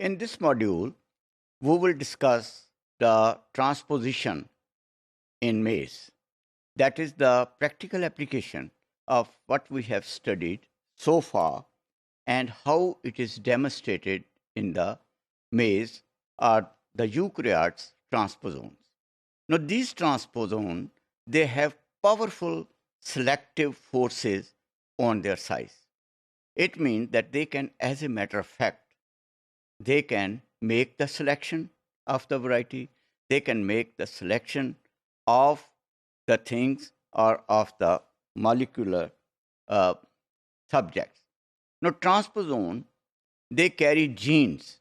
In this module, we will discuss the transposition in maize. That is the practical application of what we have studied so far and how it is demonstrated in the maize or the eukaryotes transposons. Now, these transposons, they have powerful selective forces on their size. It means that they can, as a matter of fact, they can make the selection of the variety, they can make the selection of the things or of the molecular uh, subjects. Now, transposon, they carry genes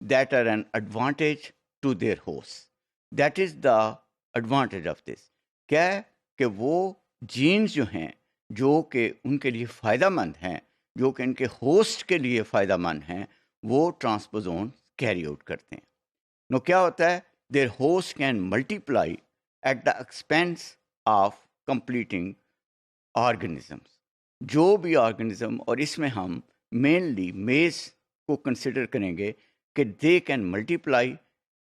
that are an advantage to their hosts. That is the advantage of this. क्या है कि वो jeans जो हैं जो कि उनके लिए फ़ायदेमंद हैं, जो कि उनके होस्ट के लिए फ़ायदेमंद हैं, वो ट्रांसपोजोन कैरी आउट करते हैं. नो क्या होता है, there host can multiply at the expense of completing organisms. जो भी ऑर्गेनिज्म, और इसमें हम मेनली मेज को कंसिडर करेंगे कि they can multiply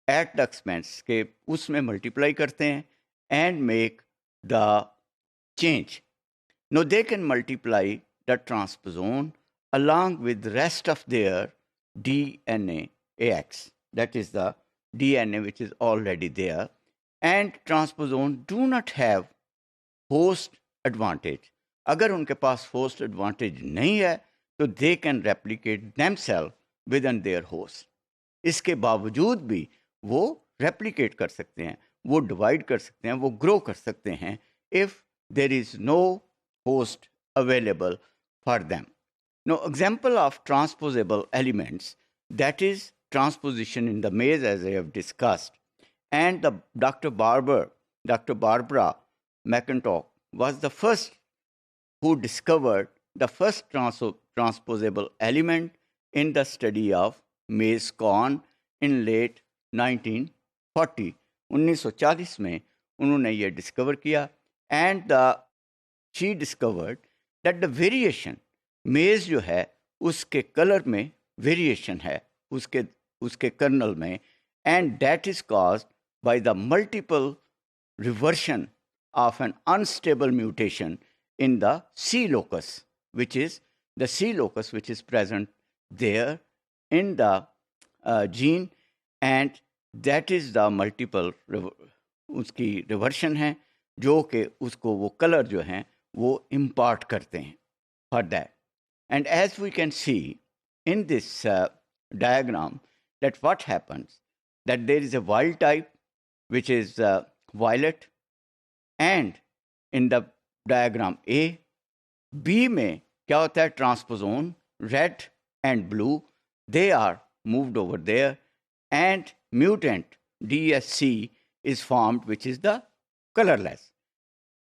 at the expense, के उसमें मल्टीप्लाई करते हैं and make the change. No they can multiply the transposon along with the rest of their DNA AX, that is the DNA which is already there, and transposon do not have host advantage. अगर उनके पास host advantage नहीं है तो they can replicate themselves within their host. इसके बावजूद भी वो replicate कर सकते हैं, वो divide कर सकते हैं, वो grow कर सकते हैं if there is no host available for them. Now, example of transposable elements, that is transposition in the maize, as I have discussed, and the Dr. Barbara McIntosh was the first who discovered the first transposable element in the study of maize corn in late 1940. 1940 में उन्होंने ये discover किया, and she discovered that the variation मेज़ जो है उसके colour में variation है उसके कर्नल में, and that is caused by the multiple reversion of N unstable mutation in the C locus, which is the C locus which is present there in the gene, and that is the multiple उसकी reversion है जो कि उसको वो colour जो हैं वो impart करते हैं for that. And as we can see in this diagram, that what happens, that there is a wild type which is violet, and in the diagram A, B में क्या होता है, transposon, red and blue, they are moved over there, and mutant DSC is formed, which is the colorless.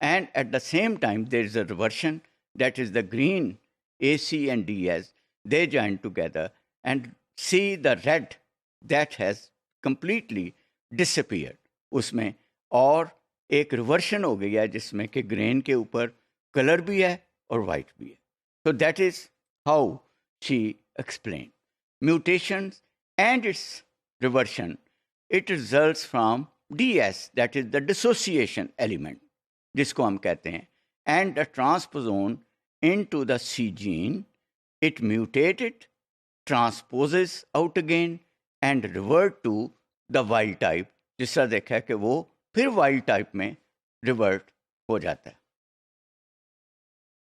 And at the same time, there is a reversion, that is the green AC and DS, they join together and see the red that has completely disappeared. उसमें और एक reversion हो गया जिसमें कि grain के ऊपर colour भी है और वाइट भी है. So that is how she explained. Mutations and its reversion, it results from DS, that is the dissociation element, जिसको हम कहते हैं, and the transposon into the C gene, it mutated, transposes out again, and revert to the wild type. जिस तरह देखा है कि वो फिर wild type में revert हो जाता है.